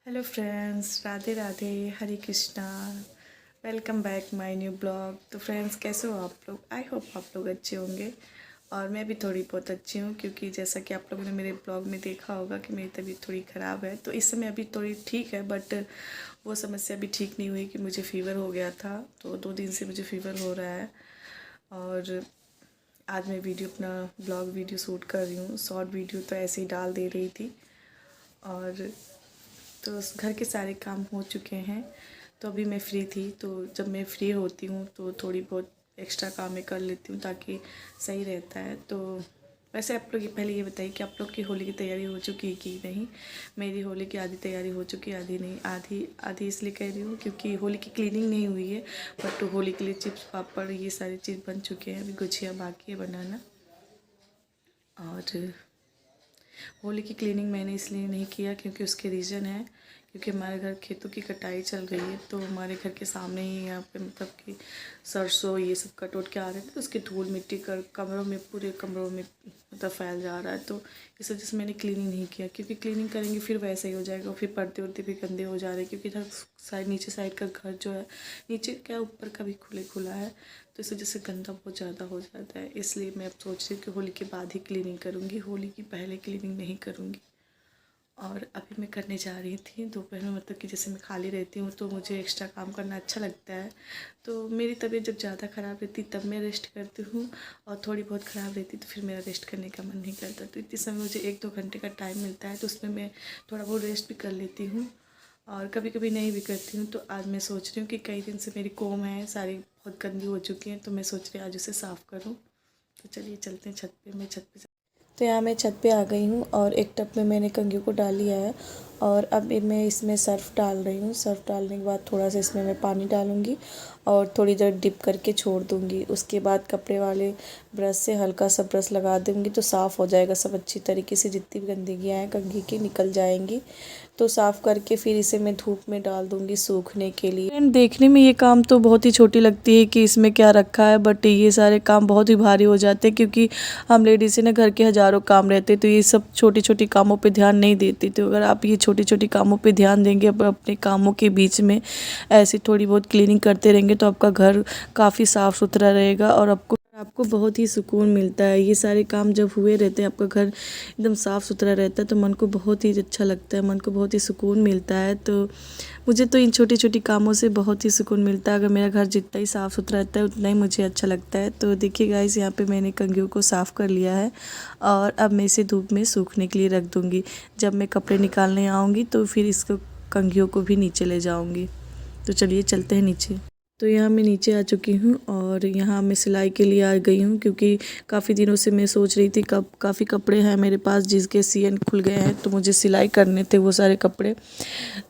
Hello friends, Radhe Radhe, Hare Krishna. Welcome back my new blog. तो friends, कैसे हो आप लोग? आई होप आप लोग अच्छे होंगे और मैं भी थोड़ी बहुत अच्छी हूँ, क्योंकि जैसा कि आप लोगों ने मेरे ब्लॉग में देखा होगा कि मेरी तबीयत थोड़ी ख़राब है। तो इस समय अभी थोड़ी ठीक है, बट वो समस्या अभी ठीक नहीं हुई कि मुझे फ़ीवर हो गया था। तो 2 दिन से मुझे फ़ीवर हो रहा है और आज मैं अपना ब्लॉग वीडियो शूट कर रही हूँ। शॉर्ट वीडियो तो ऐसे ही डाल दे रही थी और तो घर के सारे काम हो चुके हैं। तो अभी मैं फ्री थी, तो जब मैं फ्री होती हूँ तो थोड़ी बहुत एक्स्ट्रा काम मैं कर लेती हूँ ताकि सही रहता है। तो वैसे आप लोग पहले ये बताइए कि आप लोग की होली की तैयारी हो चुकी है कि नहीं। मेरी होली की आधी तैयारी हो चुकी है, आधी नहीं। आधी आधी इसलिए कह रही हूँ क्योंकि होली की क्लीनिंग नहीं हुई है, बट होली के लिए चिप्स पापड़ ये सारी चीज़ बन चुके हैं। अभी गुझिया बाकी है बनाना। और होली की क्लीनिंग मैंने इसलिए नहीं किया क्योंकि उसके रीज़न है, क्योंकि हमारे घर खेतों की कटाई चल रही है। तो हमारे घर के सामने ही यहाँ पे मतलब कि सरसों ये सब कट उट के आ रहे थे, तो उसकी धूल मिट्टी कर कमरों में, पूरे कमरों में मतलब फैल जा रहा है। तो इस वजह से मैंने क्लीनिंग नहीं किया, क्योंकि क्लीनिंग करेंगे फिर वैसे ही हो जाएगा। फिर पर्दे वर्दे भी गंदे हो जा रहे हैं, क्योंकि इधर साइड नीचे साइड का घर जो है, नीचे क्या ऊपर का भी खुला है, तो इस वजह से गंदा बहुत ज़्यादा हो जाता है। इसलिए मैं अब सोच रही हूँ कि होली के बाद ही क्लीनिंग करूँगी, होली की पहले क्लीनिंग नहीं करूँगी। और अभी मैं करने जा रही थी दोपहर में, मतलब कि जैसे मैं खाली रहती हूँ तो मुझे एक्स्ट्रा काम करना अच्छा लगता है। तो मेरी तबीयत जब ज़्यादा ख़राब रहती तब मैं रेस्ट करती हूँ, और थोड़ी बहुत ख़राब रहती तो फिर मेरा रेस्ट करने का मन नहीं करता। तो इतने समय मुझे 1-2 घंटे का टाइम मिलता है, तो उसमें मैं थोड़ा बहुत रेस्ट भी कर लेती हूँ और कभी कभी नहीं भी करती हूँ। तो आज मैं सोच रही हूँ कि कई दिन से मेरी कोम है सारी बहुत गंदी हो चुकी हैं, तो मैं सोच रही हूँ आज उसे साफ़ करूँ। तो चलिए चलते हैं छत पे। मैं छत पे तो यहाँ मैं छत पे आ गई हूँ और एक टब में मैंने कंघियों को डाल लिया है और अब मैं इसमें सर्फ़ डाल रही हूँ। सर्फ़ डालने के बाद थोड़ा सा इसमें मैं पानी डालूँगी और थोड़ी देर डिप करके छोड़ दूँगी। उसके बाद कपड़े वाले ब्रश से हल्का सा ब्रश लगा दूँगी तो साफ़ हो जाएगा सब अच्छी तरीके से। जितनी भी गंदगियाँ हैं कंघी की निकल जाएंगी। तो साफ़ करके फिर इसे मैं धूप में डाल दूँगी सूखने के लिए। एंड देखने में ये काम तो बहुत ही छोटी लगती है कि इसमें क्या रखा है, बट ये सारे काम बहुत ही भारी हो जाते हैं, क्योंकि हम लेडीज़ ने घर के हज़ारों काम रहते, तो ये सब छोटी छोटी कामों पे ध्यान नहीं देती। तो अगर आप ये छोटी छोटी कामों पे ध्यान देंगे, अपने कामों के बीच में ऐसे थोड़ी बहुत क्लीनिंग करते रहेंगे, तो आपका घर काफ़ी साफ़ सुथरा रहेगा और आपको बहुत ही सुकून मिलता है। ये सारे काम जब हुए रहते हैं, आपका घर एकदम साफ़ सुथरा रहता है, तो मन को बहुत ही अच्छा लगता है, मन को बहुत ही सुकून मिलता है। तो मुझे तो इन छोटी छोटी कामों से बहुत ही सुकून मिलता है। अगर मेरा घर जितना ही साफ़ सुथरा रहता है उतना ही मुझे अच्छा लगता है। तो देखिए गाइस, यहाँ पे मैंने कंघियों को साफ़ कर लिया है और अब मैं इसे धूप में सूखने के लिए रख दूँगी। जब मैं कपड़े निकालने आऊँगी तो फिर इसको कंघियों को भी नीचे ले जाऊँगी। तो चलिए चलते हैं नीचे। तो यहाँ मैं नीचे आ चुकी हूँ और यहाँ मैं सिलाई के लिए आ गई हूँ, क्योंकि काफ़ी दिनों से मैं सोच रही थी, काफ़ी कपड़े हैं मेरे पास जिसके सियन खुल गए हैं, तो मुझे सिलाई करने थे वो सारे कपड़े।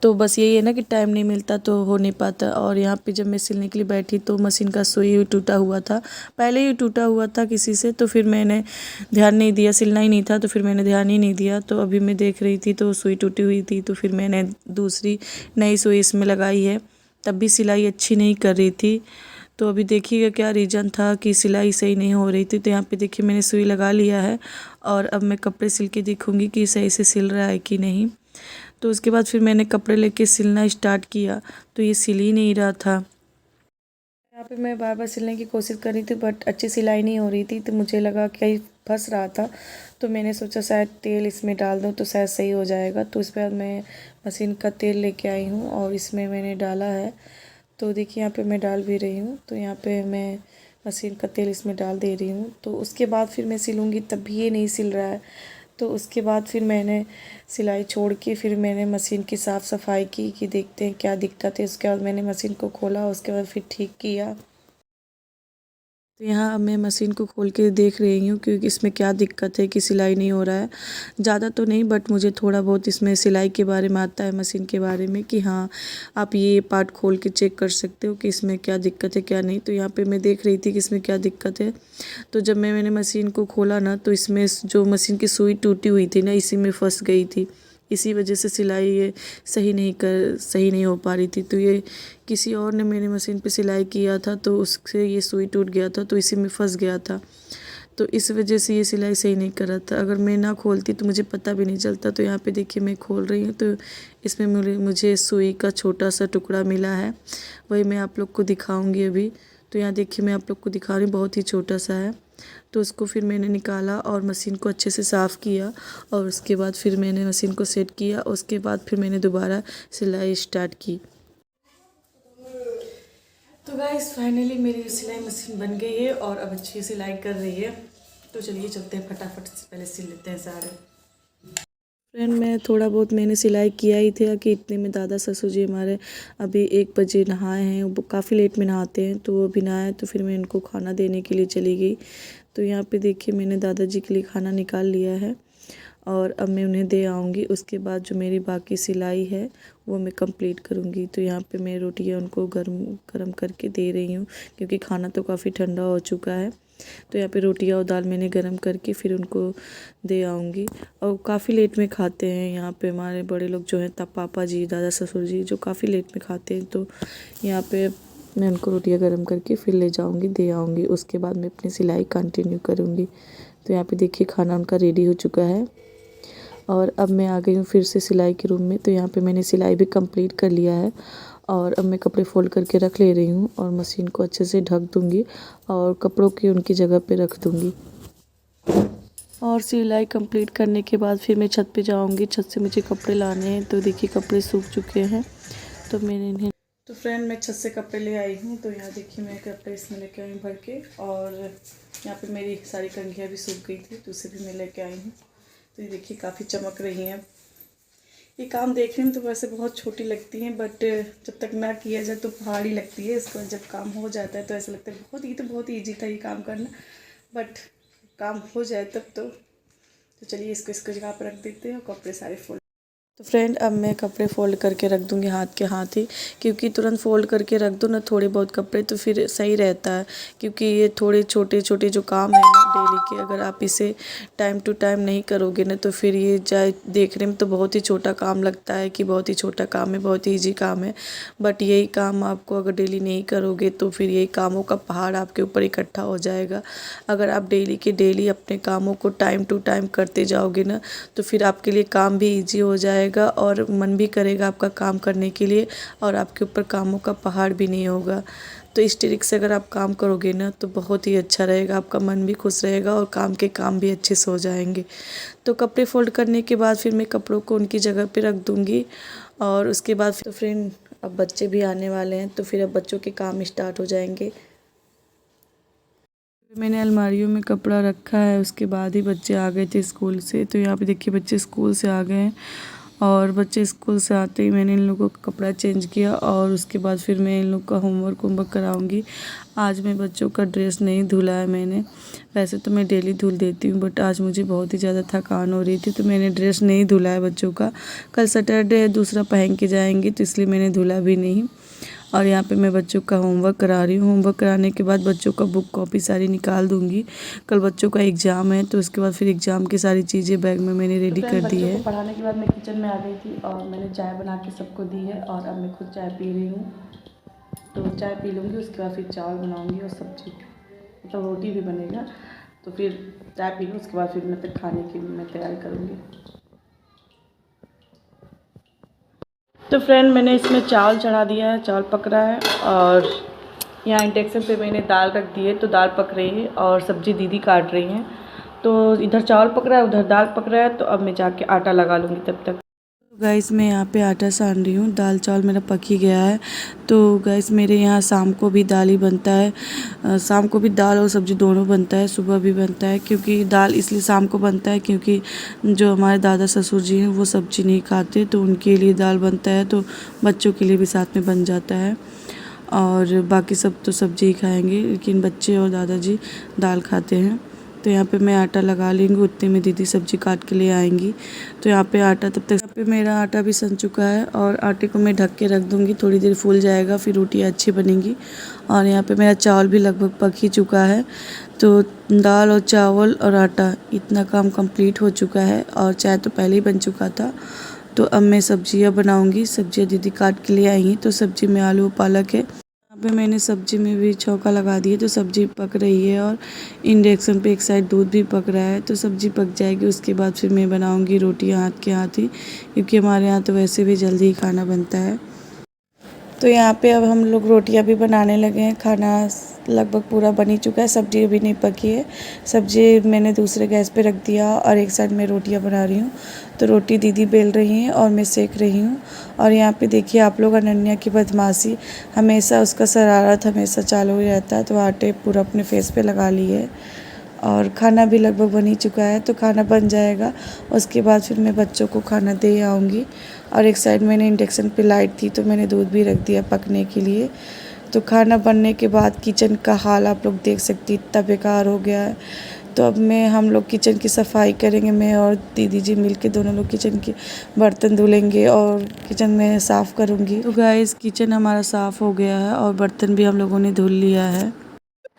तो बस यही है ना कि टाइम नहीं मिलता तो हो नहीं पाता। और यहाँ पे जब मैं सिलने के लिए बैठी तो मशीन का सुई टूटा हुआ था, पहले ही टूटा हुआ था किसी से, तो फिर मैंने ध्यान नहीं दिया, सिलना ही नहीं था तो फिर मैंने ध्यान ही नहीं दिया। तो अभी मैं देख रही थी तो सुई टूटी हुई थी, तो फिर मैंने दूसरी नई सुई इसमें लगाई है। तब भी सिलाई अच्छी नहीं कर रही थी। तो अभी देखिएगा क्या रीज़न था कि सिलाई सही नहीं हो रही थी। तो यहाँ पे देखिए मैंने सुई लगा लिया है और अब मैं कपड़े सिल के देखूँगी कि सही से सिल रहा है कि नहीं। तो उसके बाद फिर मैंने कपड़े लेके सिलना स्टार्ट किया, तो ये सिल ही नहीं रहा था। यहाँ पे मैं बार बार सिलने की कोशिश कर रही थी, बट अच्छी सिलाई नहीं हो रही थी, तो मुझे लगा कहीं फंस रहा था। तो मैंने सोचा शायद तेल इसमें डाल दूँ तो शायद सही हो जाएगा। तो इस पर मैं मशीन का तेल लेके आई हूँ और इसमें मैंने डाला है। तो देखिए यहाँ पे मैं डाल भी रही हूँ। तो यहाँ पे मैं मशीन का तेल इसमें डाल दे रही हूँ। तो उसके बाद फिर मैं सिलूँगी, तब भी ये नहीं सिल रहा है। तो उसके बाद फिर मैंने सिलाई छोड़ के फिर मैंने मशीन की साफ़ सफाई की कि देखते हैं क्या दिक्कत है। उसके बाद मैंने मशीन को खोला, उसके बाद फिर ठीक किया। तो यहाँ अब मैं मशीन को खोल के देख रही हूँ क्योंकि इसमें क्या दिक्कत है कि सिलाई नहीं हो रहा है। ज़्यादा तो नहीं, बट मुझे थोड़ा बहुत इसमें सिलाई के बारे में आता है, मशीन के बारे में, कि हाँ आप ये पार्ट खोल के चेक कर सकते हो कि इसमें क्या दिक्कत है क्या नहीं। तो यहाँ पे मैं देख रही थी कि इसमें क्या दिक्कत है। तो जब मैंने मशीन को खोला ना, तो इसमें जो मशीन की सुई टूटी हुई थी ना, इसी में फंस गई थी। इसी वजह से सिलाई ये सही नहीं हो पा रही थी। तो ये किसी और ने मेरी मशीन पे सिलाई किया था, तो उससे ये सुई टूट गया था, तो इसी में फंस गया था। तो इस वजह से ये सिलाई सही नहीं कर रहा था। अगर मैं ना खोलती तो मुझे पता भी नहीं चलता। तो यहाँ पे देखिए मैं खोल रही हूँ, तो इसमें मुझे सुई का छोटा सा टुकड़ा मिला है, वही मैं आप लोग को दिखाऊंगी अभी। तो यहाँ देखिए मैं आप लोग को दिखा रही हूँ, बहुत ही छोटा सा है। तो उसको फिर मैंने निकाला और मशीन को अच्छे से साफ़ किया, और उसके बाद फिर मैंने मशीन को सेट किया। उसके बाद फिर मैंने दोबारा सिलाई स्टार्ट की। तो गाइस फाइनली मेरी सिलाई मशीन बन गई है और अब अच्छी सिलाई कर रही है। तो चलिए चलते हैं, फटाफट से पहले सिल लेते हैं सारे। फ्रेंड मैं थोड़ा बहुत मैंने सिलाई किया ही था कि इतने में दादा ससुर जी हमारे अभी 1 बजे नहाए हैं। वो काफ़ी लेट में नहाते हैं, तो वो भी नहाए तो फिर मैं इनको खाना देने के लिए चली गई। तो यहाँ पे देखिए मैंने दादाजी के लिए खाना निकाल लिया है और अब मैं उन्हें दे आऊँगी। उसके बाद जो मेरी बाकी सिलाई है वो मैं कंप्लीट करूँगी। तो यहाँ पे मैं रोटियाँ उनको गरम करके दे रही हूँ, क्योंकि खाना तो काफ़ी ठंडा हो चुका है। तो यहाँ पे रोटियाँ और दाल मैंने गरम करके फिर उनको दे आऊँगी। और काफ़ी लेट में खाते हैं यहाँ पे हमारे बड़े लोग जो हैं, तब पापा जी दादा ससुर जी जो काफ़ी लेट में खाते हैं। तो यहाँ पे मैं उनको रोटियाँ गरम करके फिर ले जाऊँगी, दे आऊँगी। उसके बाद मैं अपनी सिलाई कंटिन्यू करूँगी। तो यहाँ पे देखिए खाना उनका रेडी हो चुका है और अब मैं आ गई हूँ फिर से सिलाई के रूम में। तो यहाँ पे मैंने सिलाई भी कंप्लीट कर लिया है और अब मैं कपड़े फोल्ड करके रख ले रही हूँ और मशीन को अच्छे से ढक दूँगी और कपड़ों की उनकी जगह पे रख दूँगी। और सिलाई कंप्लीट करने के बाद फिर मैं छत पे जाऊँगी। छत से मुझे कपड़े लाने हैं। तो देखिए कपड़े सूख चुके हैं, तो मैंने इन्हें तो फ्रेंड मैं छत से कपड़े ले आई हूँ। तो यहाँ देखिए मैं कपड़े इसमें लेके आई हूँ भर के, और यहाँ पे मेरी सारी कंघियाँ भी सूख गई थी, तो उसे भी मैं लेके आई हूँ। तो ये देखिए काफ़ी चमक रही हैं। ये काम देखने में तो वैसे बहुत छोटी लगती हैं, बट जब तक ना किया जाए तो पहाड़ी लगती है। इसको जब काम हो जाता है तो ऐसा लगता है बहुत ईजी था ये काम करना, बट काम हो जाए तब तो चलिए इसको जगह पर रख देते हैं और कपड़े सारे फोल्ड। तो फ्रेंड अब मैं कपड़े फ़ोल्ड करके रख दूँगी हाथ के हाथ ही, क्योंकि तुरंत फ़ोल्ड करके रख दो ना थोड़े बहुत कपड़े तो फिर सही रहता है। क्योंकि ये थोड़े छोटे छोटे जो काम है ना डेली के, अगर आप इसे टाइम टू टाइम नहीं करोगे ना तो फिर ये जाए देखने में तो बहुत ही छोटा काम लगता है कि बहुत ही छोटा काम है, बहुत ही ईजी काम है। बट यही काम आपको अगर डेली नहीं करोगे तो फिर यही कामों का पहाड़ आपके ऊपर इकट्ठा हो जाएगा। अगर आप डेली के डेली अपने कामों को टाइम टू टाइम करते जाओगे ना तो फिर आपके लिए काम भी ईजी हो जाएगा और मन भी करेगा आपका काम करने के लिए, और आपके ऊपर कामों का पहाड़ भी नहीं होगा। तो इस ट्रिक से अगर आप काम करोगे ना तो बहुत ही अच्छा रहेगा, आपका मन भी खुश रहेगा और काम भी अच्छे से हो जाएंगे। तो कपड़े फोल्ड करने के बाद फिर मैं कपड़ों को उनकी जगह पे रख दूँगी। और उसके बाद तो फ्रेंड अब बच्चे भी आने वाले हैं, तो फिर अब बच्चों के काम स्टार्ट हो जाएंगे। मैंने अलमारियों में कपड़ा रखा है, उसके बाद ही बच्चे आ गए थे स्कूल से। तो यहाँ पे देखिए बच्चे स्कूल से आ गए हैं, और बच्चे स्कूल से आते ही मैंने इन लोगों का कपड़ा चेंज किया और उसके बाद फिर मैं इन लोग का होमवर्क कराऊंगी। आज मैं बच्चों का ड्रेस नहीं धुला है मैंने, वैसे तो मैं डेली धुल देती हूँ, बट आज मुझे बहुत ही ज़्यादा थकान हो रही थी तो मैंने ड्रेस नहीं धुला है बच्चों का। कल सैटरडे है, दूसरा पहन के जाएंगी, तो इसलिए मैंने धुला भी नहीं। और यहाँ पे मैं बच्चों का होमवर्क करा रही हूँ। होमवर्क कराने के बाद बच्चों का बुक कॉपी सारी निकाल दूँगी। कल बच्चों का एग्ज़ाम है, तो उसके बाद फिर एग्ज़ाम की सारी चीज़ें बैग में मैंने रेडी कर दी है। पढ़ाने के बाद मैं किचन में आ गई थी और मैंने चाय बना के सबको दी है, और अब मैं खुद चाय पी रही हूँ। तो चाय पी लूँगी, उसके बाद फिर चावल बनाऊँगी और सब्जी, मतलब रोटी भी बनेगा। तो फिर चाय पी लूँ, उसके बाद फिर मैं खाने की मैं तैयारी करूँगी। तो फ्रेंड मैंने इसमें चावल चढ़ा दिया है, चावल पक रहा है, और यहाँ इंडक्शन पे मैंने दाल रख दी है, तो दाल पक रही है और सब्ज़ी दीदी काट रही हैं। तो इधर चावल पक रहा है, उधर दाल पक रहा है, तो अब मैं जाके आटा लगा लूँगी तब तक। गाइस मैं यहाँ पे आटा सान रही हूँ, दाल चावल मेरा पक ही गया है। तो गाइस मेरे यहाँ शाम को भी दाल ही बनता है, शाम को भी दाल और सब्ज़ी दोनों बनता है, सुबह भी बनता है। क्योंकि दाल इसलिए शाम को बनता है क्योंकि जो हमारे दादा ससुर जी हैं वो सब्ज़ी नहीं खाते, तो उनके लिए दाल बनता है, तो बच्चों के लिए भी साथ में बन जाता है। और बाकी सब तो सब्ज़ी ही खाएँगे, लेकिन बच्चे और दादाजी दाल खाते हैं। तो यहाँ पे मैं आटा लगा लेंगी, उतने में दीदी सब्ज़ी काट के ले आएंगी। तो यहाँ पे आटा तब तक यहाँ पे मेरा आटा भी सन चुका है, और आटे को मैं ढक के रख दूँगी, थोड़ी देर फूल जाएगा, फिर रोटियाँ अच्छी बनेंगी। और यहाँ पे मेरा चावल भी लगभग पक ही चुका है। तो दाल और चावल और आटा इतना काम कंप्लीट हो चुका है, और चाय तो पहले ही बन चुका था। तो अब मैं सब्जियाँ बनाऊँगी। सब्जियाँ दीदी काट के ले आई हैं, तो सब्ज़ी में आलू पालक है। यहाँ पे मैंने सब्जी में भी छौंका लगा दिया तो सब्जी पक रही है और इंडक्शन पे एक साइड दूध भी पक रहा है। तो सब्जी पक जाएगी उसके बाद फिर मैं बनाऊँगी रोटियाँ हाथ के हाथ ही, क्योंकि हमारे यहाँ तो वैसे भी जल्दी ही खाना बनता है। तो यहाँ पे अब हम लोग रोटियाँ भी बनाने लगे हैं। खाना लगभग पूरा बन ही चुका है, सब्जी अभी नहीं पकी है। सब्जी मैंने दूसरे गैस पे रख दिया और एक साइड में रोटियाँ बना रही हूँ। तो रोटी दीदी बेल रही हैं और मैं सेक रही हूँ। और यहाँ पे देखिए आप लोग, अनन्या की बदमाशी, हमेशा उसका शरारत हमेशा चालू ही रहता है। तो आटे पूरा अपने फेस पे लगा ली है। और खाना भी लगभग बन ही चुका है, तो खाना बन जाएगा उसके बाद फिर मैं बच्चों को खाना दे आऊँगी। और एक साइड मैंने इंडक्शन पे लाइट थी तो मैंने दूध भी रख दिया पकने के लिए। तो खाना बनने के बाद किचन का हाल आप लोग देख सकती, इतना बेकार हो गया है। तो अब हम लोग किचन की सफाई करेंगे, मैं और दीदी जी मिलके दोनों लोग किचन के बर्तन धुलेंगे और किचन में साफ़ करूँगी। तो गाइस किचन हमारा साफ़ हो गया है और बर्तन भी हम लोगों ने धुल लिया है।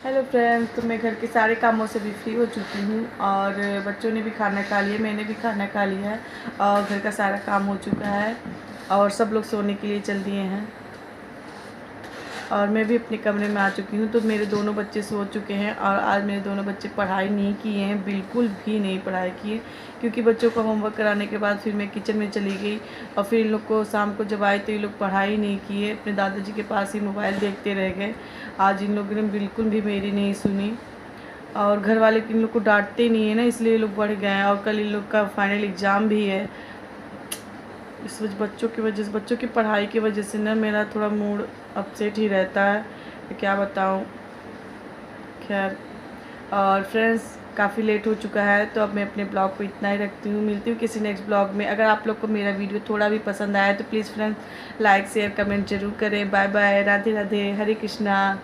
हेलो फ्रेंड्स, तो मैं घर के सारे कामों से भी फ्री हो चुकी हूँ और बच्चों ने भी खाना खा लिया, मैंने भी खाना खा लिया है और घर का सारा काम हो चुका है और सब लोग सोने के लिए चल दिए हैं और मैं भी अपने कमरे में आ चुकी हूँ। तो मेरे दोनों बच्चे सो चुके हैं और आज मेरे दोनों बच्चे पढ़ाई नहीं किए हैं, बिल्कुल भी नहीं पढ़ाई किए, क्योंकि बच्चों को होमवर्क कराने के बाद फिर मैं किचन में चली गई और फिर इन लोग को शाम को जब आए तो ये लोग पढ़ाई नहीं किए, अपने दादाजी के पास ही मोबाइल देखते रह गए। आज इन लोगों ने बिल्कुल भी मेरी नहीं सुनी और घर वाले इन लोग को डांटते नहीं है ना, इसलिए ये लोग बढ़ गए हैं। और कल इन लोग का फाइनल एग्ज़ाम भी है। इस बच्चों की वजह से, बच्चों की पढ़ाई की वजह से ना मेरा थोड़ा मूड अपसेट ही रहता है, क्या बताऊँ। खैर, और फ्रेंड्स काफ़ी लेट हो चुका है तो अब मैं अपने ब्लॉग को इतना ही रखती हूँ। मिलती हूँ किसी नेक्स्ट ब्लॉग में। अगर आप लोग को मेरा वीडियो थोड़ा भी पसंद आया तो please friends like share comment ज़रूर करें। बाय बाय, राधे राधे, हरे कृष्णा।